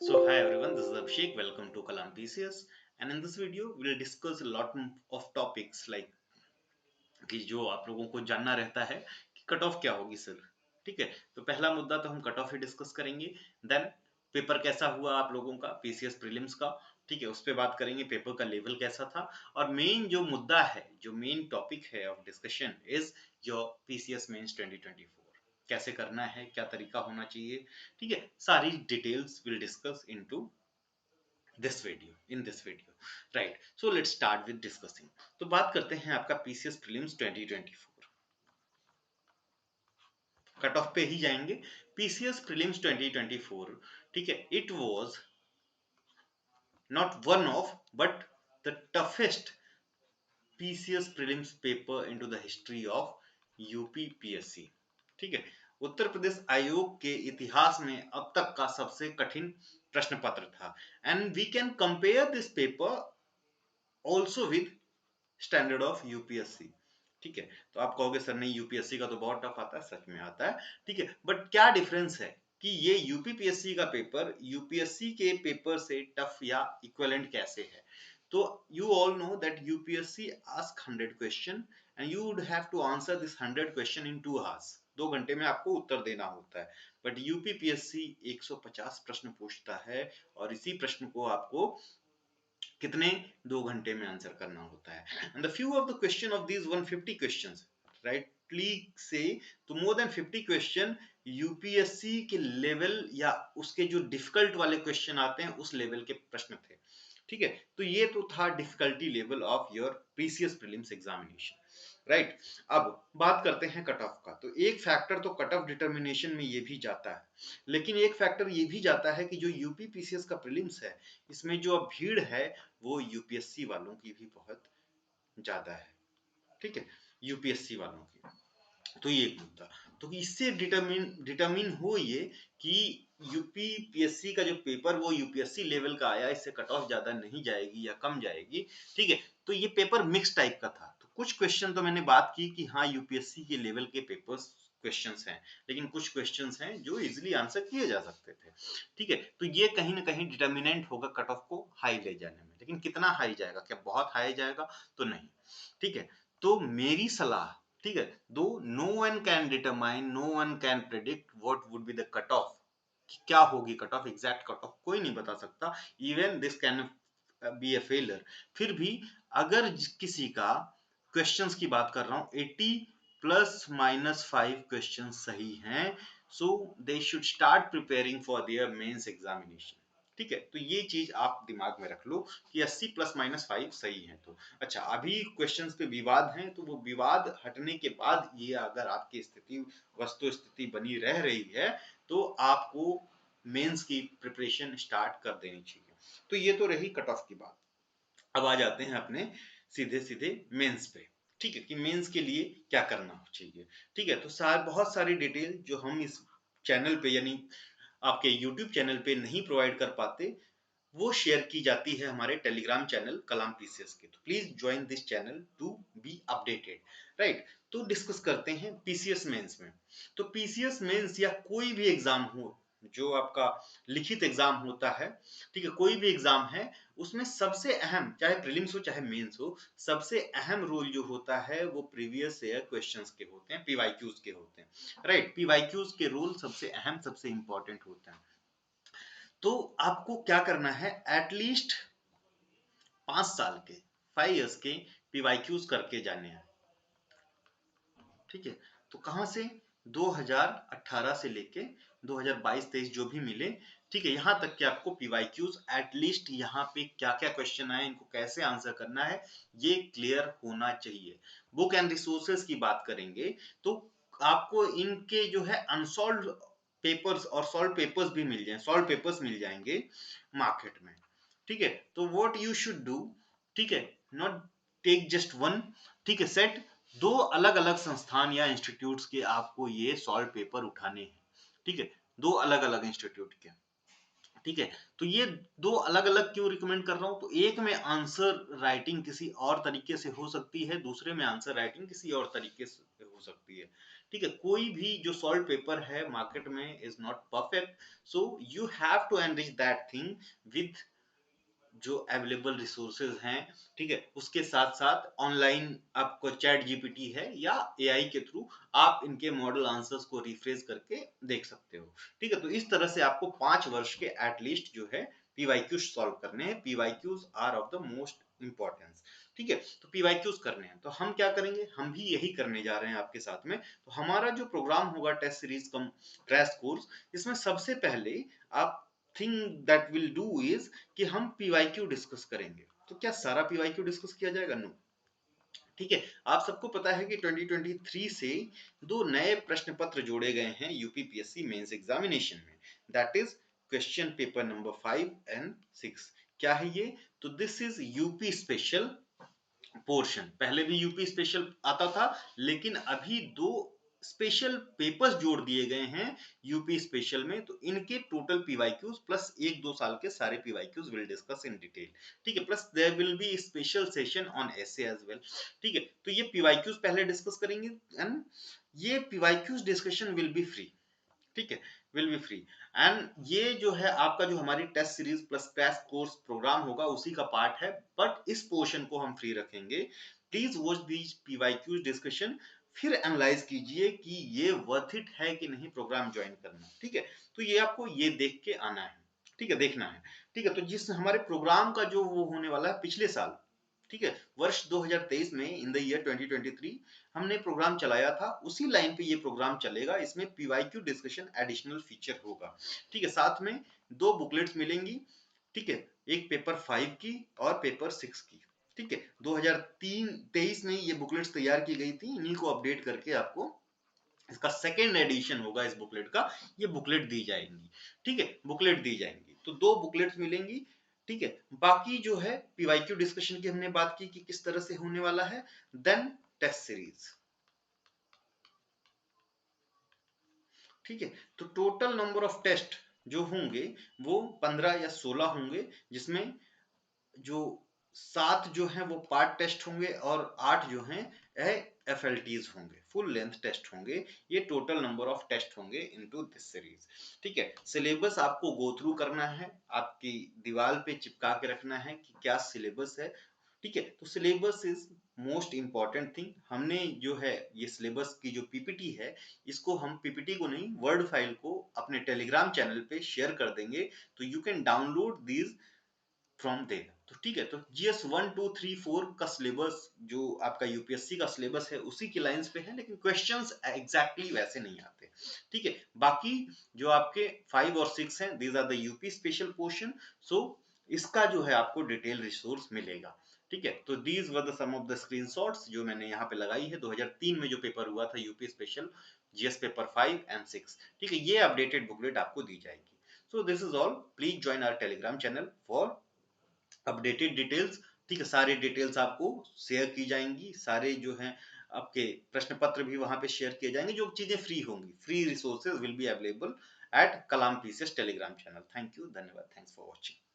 So hi everyone, this is Abhishek. Welcome to Kalam PCS. And in this video, we'll discuss a lot of topics like कि जो आप लोगों को जानना रहता है कि कट ऑफ क्या होगी सर। ठीक है, तो पहला मुद्दा तो हम कट ऑफ ही डिस्कस करेंगे। देन पेपर कैसा हुआ आप लोगों का पीसीएस प्रीलिम्स का। ठीक है, उस पर बात करेंगे पेपर का लेवल कैसा था। और मेन जो मुद्दा है, जो मेन टॉपिक है of discussion is your PCS mains 2024 कैसे करना है, क्या तरीका होना चाहिए। ठीक है, सारी details will discuss into this video, right? So let's start with discussing. तो बात करते हैं आपका पीसीएस प्रीलिम्स 2024 कट ऑफ पे ही जाएंगे। पीसीएस प्रीलिम्स 2024, ठीक है, it was not one of but the toughest PCS prelims paper into the history of UPPSC. ठीक है, उत्तर प्रदेश आयोग के इतिहास में अब तक का सबसे कठिन प्रश्न पत्र था। And we can compare this paper also with standard of UPSC. ठीक है, तो आप कहोगे सर नहीं यूपीएससी का तो बहुत टफ आता है, सच में आता है। ठीक है, बट क्या डिफरेंस है कि ये यूपीपीएससी का पेपर यूपीएससी के पेपर से टफ या इक्विवेलेंट कैसे है। तो you all know that UPSC ask 100 question and you would have to answer this 100 question in 2 hours। 2 घंटे में आपको उत्तर देना होता है। बट यूपीपीएससी 150 प्रश्न पूछता है और इसी प्रश्न को आपको कितने 2 घंटे में आंसर करना होता है। And the few of the question of these 150 questions, rightly से, तो मोर देन 50 क्वेश्चन यूपीएससी के लेवल या उसके जो डिफिकल्ट वाले क्वेश्चन आते हैं उस लेवल के प्रश्न थे। ठीक है, तो ये तो था difficulty level of your PCS prelims examination, right. अब बात करते हैं कट ऑफ का। तो एक फैक्टर तो कट ऑफ डिटर्मिनेशन में ये भी जाता है, लेकिन एक फैक्टर ये भी जाता है कि जो यूपी पीसीएस का प्रीलिम्स है, इसमें जो अब भीड़ है वो यूपीएससी वालों की भी बहुत ज्यादा है। ठीक है, यूपीएससी वालों की। तो ये एक मुद्दा, तो इससे डिटरमिन हो ये कि यूपीपीएससी का जो पेपर वो यूपीएससी लेवल का आया, इससे कट ऑफ ज्यादा नहीं जाएगी या कम जाएगी। ठीक है, तो ये पेपर मिक्स टाइप का था। तो कुछ क्वेश्चन तो मैंने बात की कि हाँ यूपीएससी के लेवल के पेपर्स क्वेश्चंस हैं, लेकिन कुछ क्वेश्चंस हैं जो इजीली आंसर किए जा सकते थे। ठीक है, तो ये कहीं ना कहीं डिटर्मिनेंट होगा कट ऑफ को हाई ले जाने में। लेकिन कितना हाई जाएगा, क्या बहुत हाई जाएगा, तो नहीं। ठीक है, तो मेरी सलाह, ठीक है, though no one can determine, no one can predict what would be the cut off, क्या होगी cut off, exact cut off कोई नहीं बता सकता। Even this can be a failure. फिर भी अगर किसी का, क्वेश्चंस की बात कर रहा हूं, 80 प्लस माइनस 5 क्वेश्चन सही हैं, so they should start preparing for their mains examination. ठीक है, तो ये चीज आप दिमाग में रख लो कि 80 प्लस माइनस 5 सही है। तो अच्छा, अभी क्वेश्चंस पे विवाद है, तो वो विवाद हटने के बाद ये अगर आपकी स्थिति, वस्तु स्थिति बनी रह रही है, तो आपको मेंस की प्रिपरेशन स्टार्ट कर देनी चाहिए। तो ये तो रही कट ऑफ की बात। अब आ जाते हैं अपने सीधे सीधे मेंस पे। ठीक है, कि मेंस के लिए क्या करना चाहिए। ठीक है, तो बहुत सारी डिटेल जो हम इस चैनल पे यानी आपके यूट्यूब चैनल पे नहीं प्रोवाइड कर पाते, वो शेयर की जाती है हमारे टेलीग्राम चैनल कलाम पीसीएस के। तो please join this channel to be updated, right. तो डिस्कस करते हैं पीसीएस मेंस में। तो पीसीएस मेंस या कोई भी एग्जाम हो, जो आपका लिखित एग्जाम होता है, ठीक है, कोई भी एग्जाम है, उसमें सबसे अहम, चाहे प्रीलिम्स हो चाहे मेंस हो, सबसे अहम रोल जो होता है वो प्रीवियस ईयर क्वेश्चंस के होते हैं, पीवाईक्यूज के होते हैं, राइट। पीवाईक्यूज के रोल सबसे अहम, सबसे इंपॉर्टेंट होते हैं। तो आपको क्या करना है, एटलीस्ट 5 साल के, 5 इयर्स के पीवाईक्यूज करके जाने हैं। ठीक है, तो कहां से, 2018 से लेके 2022-23 जो भी मिले, ठीक है, यहां तक कि आपको पीवाईक्यूज एटलीस्ट यहाँ पे क्या क्या क्वेश्चन आए, इनको कैसे आंसर करना है, ये क्लियर होना चाहिए। बुक एंड रिसोर्सेज की बात करेंगे तो आपको इनके जो है अनसॉल्व पेपर्स और सॉल्व पेपर्स भी मिल जाए, सॉल्व पेपर्स मिल जाएंगे मार्केट में। ठीक है, तो व्हाट यू शुड डू, ठीक है, नॉट टेक जस्ट वन, ठीक है, सेट दो अलग अलग संस्थान या इंस्टीट्यूट्स के आपको ये सॉल्व पेपर उठाने हैं। ठीक है, दो अलग अलग इंस्टीट्यूट के। ठीक है, तो ये दो अलग अलग क्यों रिकमेंड कर रहा हूं, तो एक में आंसर राइटिंग किसी और तरीके से हो सकती है, दूसरे में आंसर राइटिंग किसी और तरीके से हो सकती है। ठीक है, कोई भी जो सॉल्व पेपर है मार्केट में is not perfect, so you have to enrich that thing with जो अवेलेबल रिसोर्सेज हैं, ठीक है, उसके साथ साथ ऑनलाइन आपको चैट जीपीटी है या एआई के थ्रू आप इनके मॉडल आंसर्स को रिफ्रेश करके देख सकते हो। ठीक है, तो इस तरह से आपको 5 वर्ष के एटलीस्ट जो है पीवाईक्यू सॉल्व करने हैं। PYQs are of the most importance. ठीक है, तो पीवाईक्यूज करने हैं, तो हम क्या करेंगे, हम भी यही करने जा रहे हैं आपके साथ में। तो हमारा जो प्रोग्राम होगा टेस्ट सीरीज कम क्रैश कोर्स, इसमें सबसे पहले आप thing that will do is कि हम पीवाईक्यू डिस्कस करेंगे। तो क्या सारा पीवाईक्यू डिस्कस किया जाएगा? नो। ठीक है, आप सबको पता है कि 2023 से 2 नए प्रश्न पत्र जोड़े गए हैं यूपीपीएससी मेंस एग्जामिनेशन में, that is question paper number 5 and 6। क्या है ये? तो this is UP special portion. पहले भी यूपी स्पेशल आता था, लेकिन अभी 2 स्पेशल पेपर्स जोड़ दिए गए हैं यूपी स्पेशल में। तो इनके टोटल पीवाईक्यूज प्लस 1-2 साल के सारे PYQs will discuss in detail. ठीक है, plus there will be special session on essay as well. ठीक है, तो ये पीवाईक्यूज पहले डिस्कस करेंगे एंड ये PYQs discussion will be free. ठीक है, विल बी फ्री। एंड ये जो है आपका जो हमारी test series plus crash course programme होगा उसी का पार्ट है, बट इस पोर्शन को हम फ्री रखेंगे। Please watch these PYQ discussion, फिर एनालाइज कीजिए कि ये वर्थ इट है कि नहीं प्रोग्राम ज्वाइन करना। ठीक है, तो ये आपको ये देख के आना है। ठीक है, देखना है। ठीक है, तो जिस हमारे प्रोग्राम का जो वो होने वाला है पिछले साल, ठीक है, वर्ष 2023 में इन द ईयर 2023 हमने प्रोग्राम चलाया था, उसी लाइन पे ये प्रोग्राम चलेगा। इसमें पीवाईक्यू डिस्कशन एडिशनल फीचर होगा। ठीक है, साथ में 2 बुकलेट्स मिलेंगी। ठीक है, एक पेपर 5 की और पेपर 6 की। ठीक है, 2023 में ये बुकलेट्स तैयार की गई थी, इन्हीं को अपडेट करके आपको इसका सेकेंड एडिशन होगा इस बुकलेट का, ये बुकलेट दी जाएंगी। ठीक है, बुकलेट दी जाएंगी, तो 2 बुकलेट्स मिलेंगी। ठीक है, बाकी जो है पीवाईक्यू डिस्कशन की हमने बात की कि किस तरह से होने वाला है। Then test series. ठीक है, तो टोटल नंबर ऑफ टेस्ट जो होंगे वो 15 या 16 होंगे, जिसमें जो 7 जो है वो पार्ट टेस्ट होंगे और 8 जो हैं एफएलटीज होंगे, फुल लेंथ टेस्ट होंगे। ये टोटल नंबर ऑफ टेस्ट होंगे इनटू दिस सीरीज। ठीक है, सिलेबस आपको गो थ्रू करना है, आपकी दीवार पे चिपका के रखना है कि क्या सिलेबस है। ठीक है, तो syllabus is most important thing. हमने जो है ये सिलेबस की जो पीपीटी है, इसको हम पीपीटी को नहीं वर्ड फाइल को अपने टेलीग्राम चैनल पे शेयर कर देंगे, तो you can download these from there. तो ठीक है, तो जीएस 1 2 3 4 का सिलेबस जो आपका यूपीएससी का सिलेबस है उसी की लाइंस पे है, लेकिन क्वेश्चंस एग्जैक्टली वैसे नहीं आते। ठीक है, बाकी जो आपके 5 और 6 हैं, these are the UP special portion. सो इसका जो है आपको डिटेल रिसोर्स मिलेगा। ठीक है, तो these were the some of the screenshots जो मैंने यहाँ पे लगाई है। 2003 में जो पेपर हुआ था UP special GS paper 5 and 6। ठीक है, ये अपडेटेड बुकलेट आपको दी जाएगी। So this is all. Please join our Telegram channel for updated details. ठीक है, सारे डिटेल्स आपको शेयर की जाएंगी, सारे जो हैं आपके प्रश्न पत्र भी वहां पे शेयर किए जाएंगे। जो चीजें फ्री होंगी, free resources will be available at Kalam PCS Telegram channel. Thank you, धन्यवाद, थैंक्स फॉर वॉचिंग।